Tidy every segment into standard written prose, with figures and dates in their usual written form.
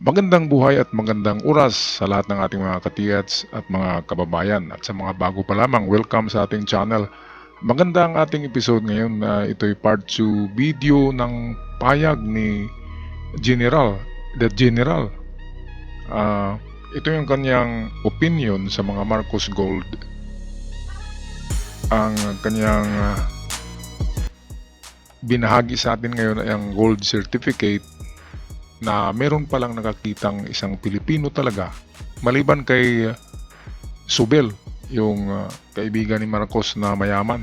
Magandang buhay at magandang oras sa lahat ng ating mga katiyats at mga kababayan. At sa mga bago pa lamang, welcome sa ating channel. Maganda ang ating episode ngayon na ito'y part 2 video ng payag ni General, the General. Ito yung kanyang opinion sa mga Marcos Gold. Ang kanyang binahagi sa atin ngayon ay ang gold certificate na meron palang nakakitang isang Pilipino talaga maliban kay Subel, yung kaibigan ni Marcos na mayaman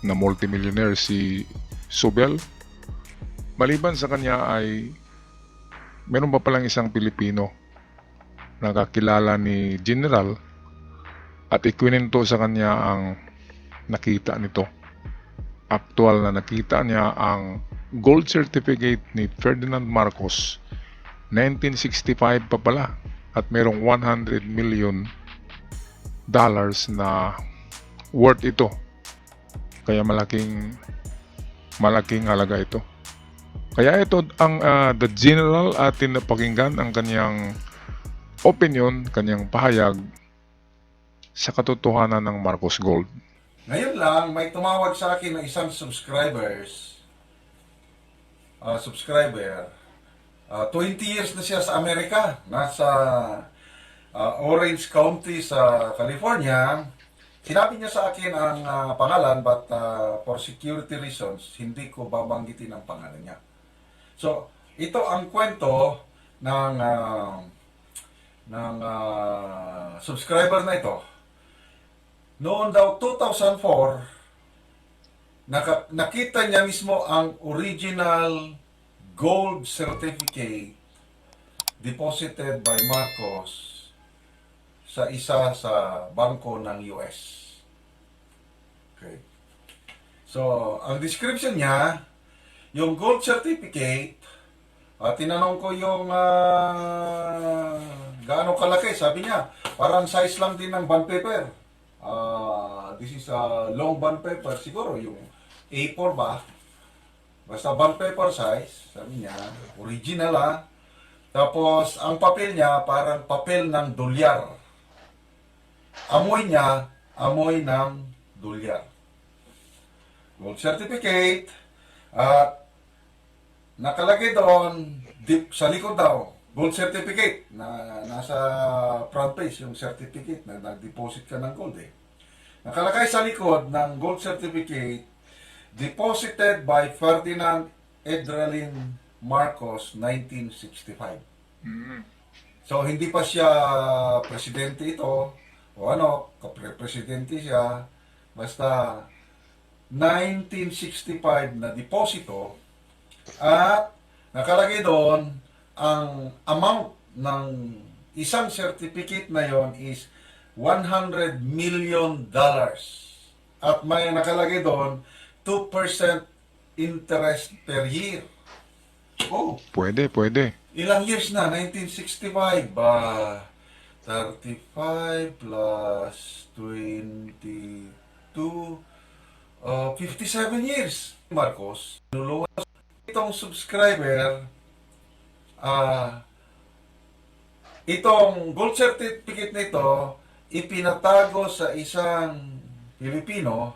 na multimillionaire si Subel. Maliban sa kanya ay meron pa palang isang Pilipino na kakilala ni General at ikwinento sa kanya ang nakita nito. Aktual na nakita niya ang gold certificate ni Ferdinand Marcos 1965 pa pala at merong $100 million na worth ito. Kaya malaking halaga ito. Kaya ito ang the General atin napakinggan ang kanyang opinion, kanyang pahayag sa katotohanan ng Marcos Gold. Ngayon lang, may tumawag sa akin ng isang subscriber. 20 years na siya sa Amerika. Nasa Orange County sa California. Sinabi niya sa akin ang pangalan but for security reasons, hindi ko babanggitin ang pangalan niya. So, ito ang kwento ng subscriber na ito. Noon daw 2004, nakita niya mismo ang original gold certificate deposited by Marcos sa isa sa bangko ng US. Okay. So, ang description niya, yung gold certificate, tinanong ko yung gaano kalaki, sabi niya, parang size lang din ng bond paper. This is a long bond paper, siguro yung A4 ba? Basta bond paper size, sabi niya, original . Tapos, ang papel niya, parang papel ng dolyar. Amoy niya, amoy ng dolyar. Gold certificate, at nakalagay doon, sa likod daw, gold certificate, na nasa front page yung certificate na nag-deposit ka ng gold . Nakalagay sa likod ng gold certificate, deposited by Ferdinand Edralin Marcos, 1965. So, hindi pa siya presidente ito, o presidente siya, basta 1965 na deposito, at nakalagay doon, ang amount ng isang certificate na yon is $100 million. At may nakalagay doon, 2% interest per year. Oh, Pwede. ilang years na? 1965. 35 plus 22, 57 years. Marcos, nuluwas itong subscriber, itong gold certificate nito, ipinatago sa isang Pilipino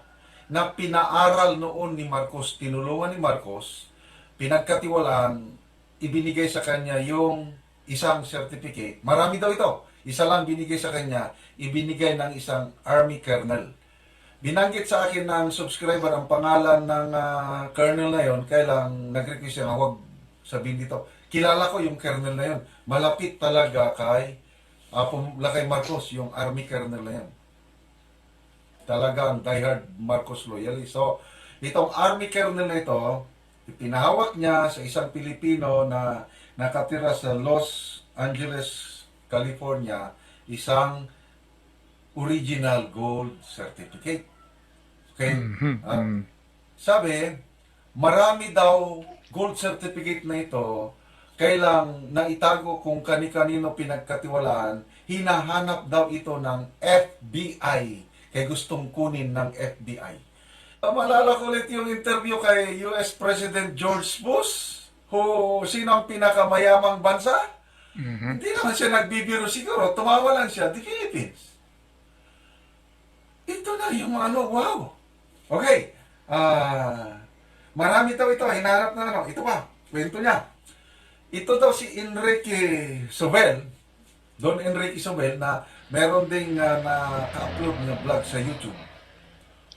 na pinaaral noon ni Marcos, tinulungan ni Marcos, pinagkatiwalaan, ibinigay sa kanya yung isang certificate. Marami daw ito. Isa lang binigay sa kanya, ibinigay ng isang army colonel. Binanggit sa akin ng subscriber ang pangalan ng colonel na yon, kaya lang nag-request siya na huwag sabihin dito. Kilala ko yung colonel na yon. Malapit talaga kay Marcos, yung army colonel na yon. Talagang diehard Marcos loyalist. So, itong army colonel na ito, ipinahawak niya sa isang Pilipino na nakatira sa Los Angeles, California, isang original gold certificate. Okay? Sabi, marami daw gold certificate na ito, kailang naitago kung kani-kanino pinagkatiwalaan, hinahanap daw ito ng FBI, kaya gustong kunin ng FBI. Maalala ko ulit yung interview kay US President George Bush, sino ang pinakamayamang bansa? Mhm. Hindi naman siya nagbibiro siguro. Tumawa lang siya, the Philippines. Ito na yung ano, wow. Okay. Marami daw ito. Hinarap na ano. Ito pa. Kwento niya. Ito daw si Enrique Sobel. Don Enrique Sobel na meron ding na-upload na vlog sa YouTube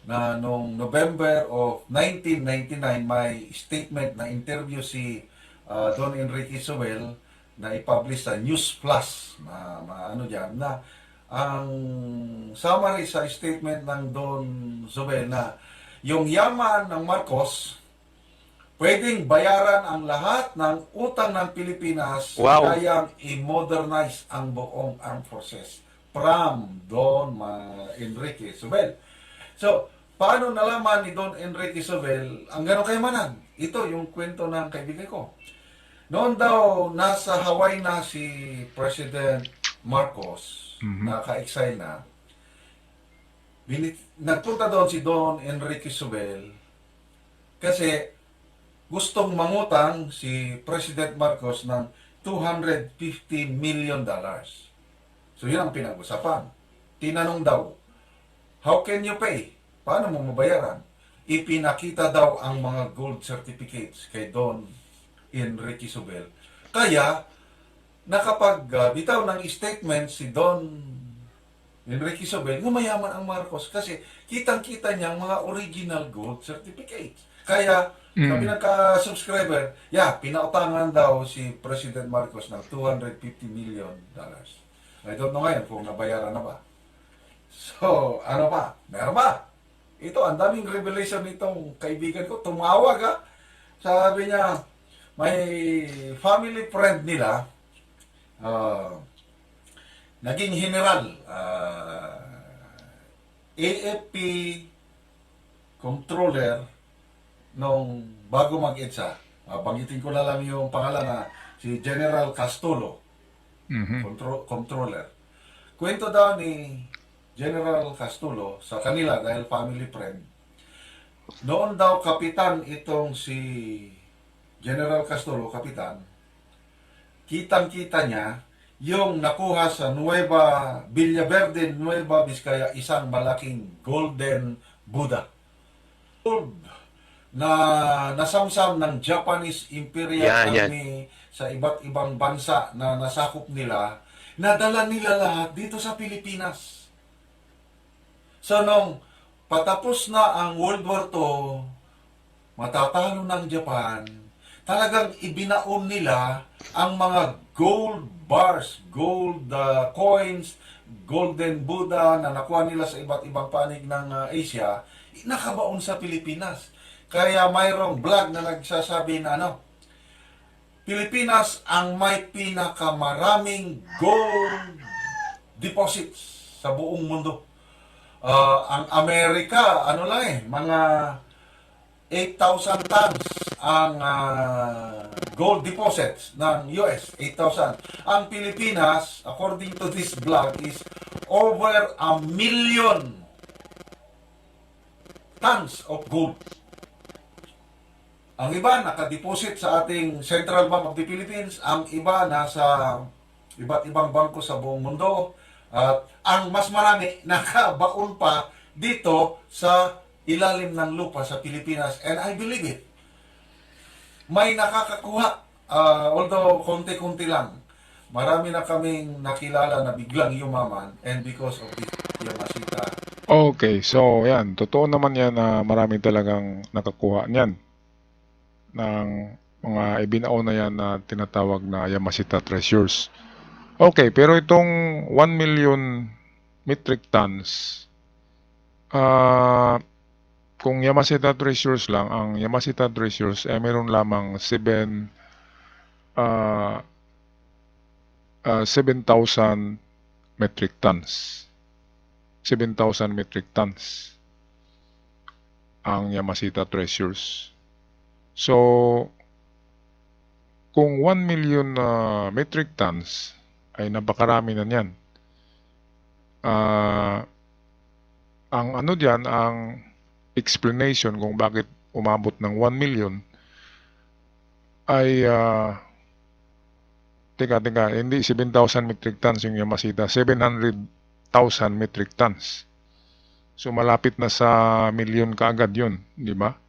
na noong November of 1999 may statement na interview si Don Enrique Sobel na i-publish sa News Plus ano diyan na ang summary sa statement ng Don Sobel na yung yaman ng Marcos pwedeng bayaran ang lahat ng utang ng Pilipinas Wow. kayang i-modernize ang buong armed forces from Don Enrique Sobel. So, paano nalaman ni Don Enrique Sobel ang gano'ng kayamanan? Ito yung kwento ng kaibigan ko. Noon daw, nasa Hawaii na si President Marcos, naka-exile na. Nagpunta doon si Don Enrique Sobel kasi gustong mangutang si President Marcos ng $250 million. So, yun ang pinag-usapan. Tinanong daw, how can you pay? Paano mo mabayaran? Ipinakita daw ang mga gold certificates kay Don Enrique Sobel. Kaya, nakapag-bitaw ng statement si Don Enrique Sobel, gumayaman ang Marcos kasi kitang-kita niya ang mga original gold certificates. Kaya, sabi ng ka-subscriber, pinautangan daw si President Marcos ng $250 million. I don't know ngayon kung nabayaran na ba. So, ano pa? Meron ba? Ito, ang daming revelation nitong kaibigan ko. Tumawag ha. Sabi niya, may family friend nila, naging general, AFP controller nung bago mag-EDSA. Banggitin ko na lang yung pangalan na si General Castulo, controller. Kwento daw ni General Castulo sa kanila dahil family friend. Noon daw kapitan itong si General Castulo, kapitan, kitang-kita niya yung nakuha sa Villaverde, Nueva Vizcaya, isang malaking golden Buddha. Gold na nasamsam ng Japanese Imperial Yan. Army sa iba't ibang bansa na nasakop nila, nadala nila lahat dito sa Pilipinas. So, nung patapos na ang World War II, matatalo ng Japan, talagang ibinaon nila ang mga gold bars, gold coins, golden Buddha na nakuha nila sa iba't ibang panig ng Asia, nakabaon sa Pilipinas. Kaya mayroong vlog na nagsasabi na Pilipinas ang may pinakamaraming gold deposits sa buong mundo. Ang Amerika, mga 8,000 tons ang gold deposits ng US, 8,000. Ang Pilipinas, according to this blog, is over 1,000,000 tons of gold. Ang iba nakadeposit sa ating Central Bank of the Philippines, ang iba nasa iba't ibang bangko sa buong mundo, at ang mas marami nakabaon pa dito sa ilalim ng lupa sa Pilipinas, and I believe it. May nakakakuha, although konti-konti lang. Marami na kaming nakilala na biglang yumaman, and because of this Yamashita. Okay, so yan, totoo naman yan na marami talagang nakakuha niyan ng mga ibinaon na yan na tinatawag na Yamashita Treasures. Okay, pero itong 1,000,000 metric tons, kung Yamashita Treasures lang, ang Yamashita Treasures ay meron lamang 7,000 metric tons. 7,000 metric tons ang Yamashita Treasures. So, kung 1,000,000 metric tons, ay napakarami na niyan. Ang ano diyan, ang explanation kung bakit umabot ng 1,000,000 ay Teka, hindi 7,000 metric tons yung Yamashita, 700,000 metric tons. So malapit na sa milyon kaagad yun, di ba?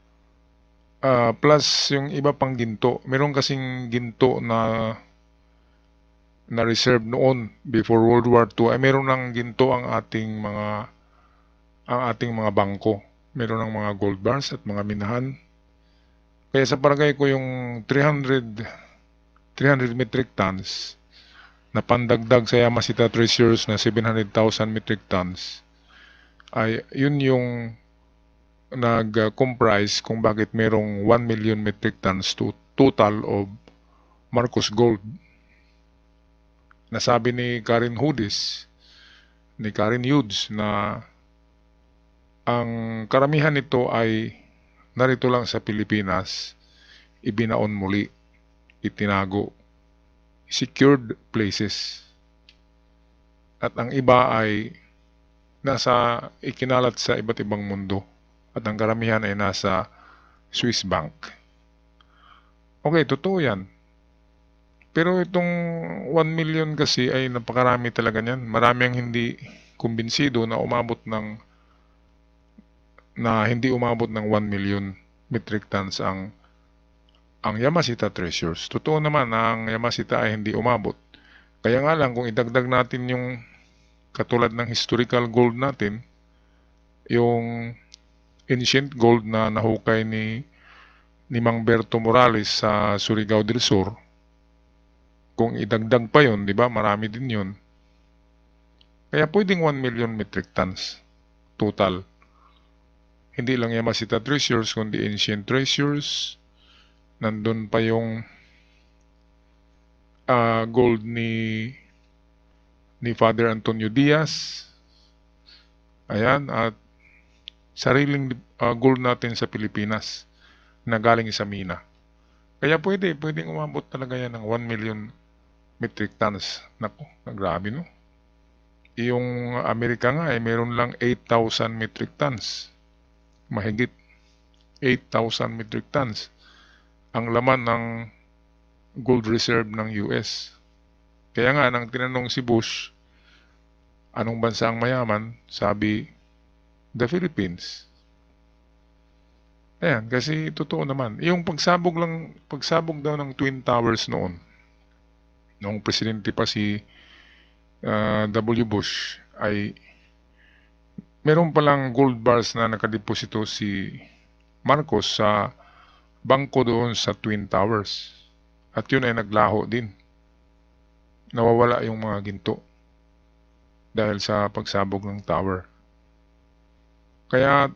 Plus yung iba pang ginto. Meron kasing ginto na reserve noon before World War II. Ay meron ng ginto ang ating mga bangko. Meron ng mga gold bars at mga minahan. Kaya sa palagay ko yung 300 metric tons na pandagdag sa Yamashita Treasures na 700,000 metric tons ay yun yung nag-comprise kung bakit merong 1 million metric tons to total of Marcos Gold. Nasabi ni Karen Hudis, ni Karen Hughes na ang karamihan nito ay narito lang sa Pilipinas, ibinaon muli, itinago, secured places. At ang iba ay ikinalat sa iba't ibang mundo. At ang karamihan ay nasa Swiss bank. Okay, totoo yan. Pero itong 1 million kasi ay napakarami talaga niyan. Marami ang hindi kumbinsido na hindi umabot ng 1 million metric tons ang Yamashita Treasures. Totoo naman na ang Yamashita ay hindi umabot. Kaya nga lang kung idagdag natin yung katulad ng historical gold natin, yung ancient gold na nahukay ni Mang Berto Morales sa Surigao del Sur, kung idagdag pa yon, di ba, marami din yon. Kaya pwedeng 1 million metric tons total. Hindi lang Yamashita Treasures, kundi ancient treasures. Nandun pa yung gold ni Father Antonio Diaz. Ayan, at sariling gold natin sa Pilipinas na galing sa mina. Kaya pwedeng umabot talaga yan ng 1 million metric tons. Naku, grabe no. Yung Amerika nga ay meron lang 8,000 metric tons. Mahigit 8,000 metric tons ang laman ng gold reserve ng US. Kaya nga nang tinanong si Bush, anong bansa ang mayaman? Sabi, the Philippines. Ayan, kasi totoo naman. Yung pagsabog daw ng Twin Towers noong presidente pa si W. Bush, ay meron palang gold bars na nakadeposito si Marcos sa bangko doon sa Twin Towers. At yun ay naglaho din. Nawawala yung mga ginto dahil sa pagsabog ng tower. Kaya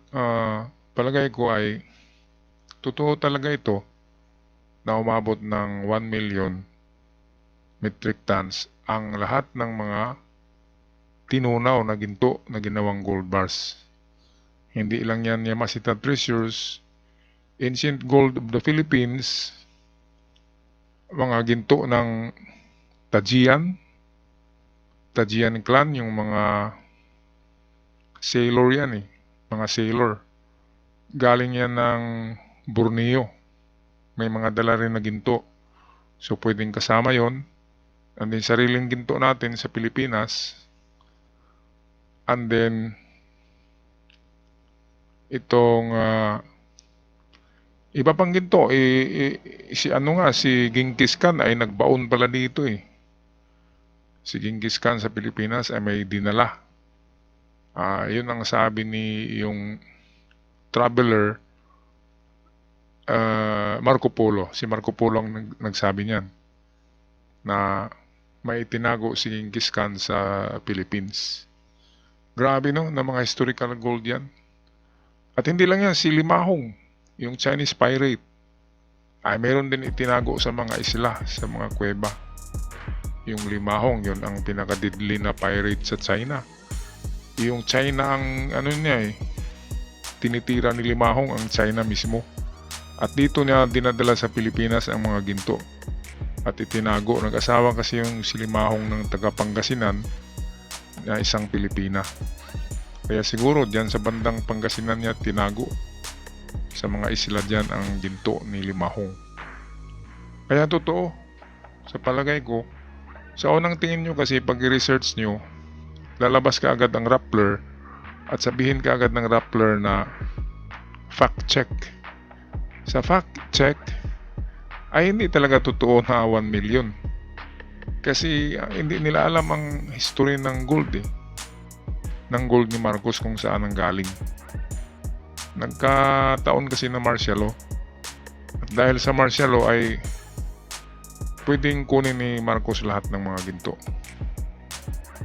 palagay ko ay totoo talaga ito na umabot ng 1 million metric tons ang lahat ng mga tinunaw na ginto na ginawang gold bars. Hindi lang yan Yamashita Treasures, ancient gold of the Philippines, mga ginto ng Tajian clan, yung mga sailor yan mga sailor. Galing yan ng Borneo. May mga dala rin na ginto. So pwedeng kasama yon. And then sariling ginto natin sa Pilipinas. And then itong iba pang ginto, si Genghis Khan ay nagbaon pala dito Si Genghis Khan sa Pilipinas ay may dinala. Yun ang sabi ni yung traveler Marco Polo. Si Marco Polo ang nagsabi niyan na may itinago si Genghis Khan sa Philippines. Grabe no, na mga historical gold yan. At hindi lang yan, si Limahong, yung Chinese pirate, ay meron din itinago sa mga isla, sa mga kuweba. Yung Limahong, yun ang pinakadidli na pirate sa China. Yung China ang tinitira ni Limahong ang China mismo. At dito niya dinadala sa Pilipinas ang mga ginto. At itinago, nag-asawa kasi yung si Limahong ng taga Pangasinan na isang Pilipina. Kaya siguro diyan sa bandang Pangasinan niya tinago sa mga isla diyan ang ginto ni Limahong. Kaya totoo, sa palagay ko, Sa unang tingin nyo kasi pag i-research nyo, lalabas ka agad ang Rappler at sabihin ka agad ng Rappler na fact check. Sa fact check ay hindi talaga totoo na 1 million. Kasi hindi nila alam ang history ng gold ng gold ni Marcos kung saan ang galing. Nagkataon kasi na martial law. At dahil sa martial law ay pwedeng kunin ni Marcos lahat ng mga ginto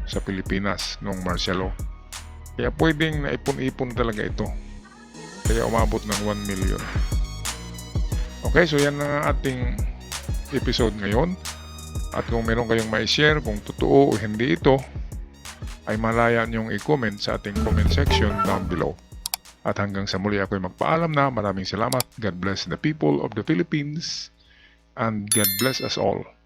sa Pilipinas noong martial law. Kaya pwedeng naipon-ipon talaga ito. Kaya umabot ng 1 million. Okay, so yan ang ating episode ngayon. At kung meron kayong ma-share kung totoo o hindi ito, ay malaya niyong i-comment sa ating comment section down below. At hanggang sa muli ako'y magpaalam na. Maraming salamat. God bless the people of the Philippines. And God bless us all.